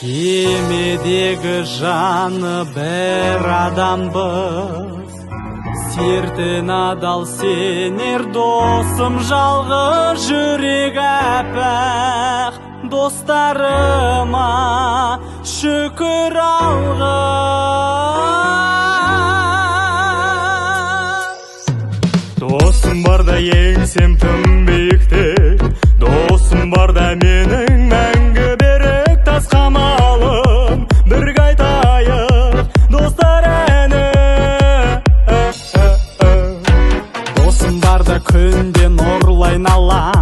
Кемедегі жаны бір адамбыз, сертін адал сенер досым, жалғыз жүрек әппақ достарыма шүкір алғыс. Досым барда еңсем тым биікте, досым барда менің мәңгі берік тас қамалым. Бірге айтайық достар әні. Досым барда күнде нұрлы айналам,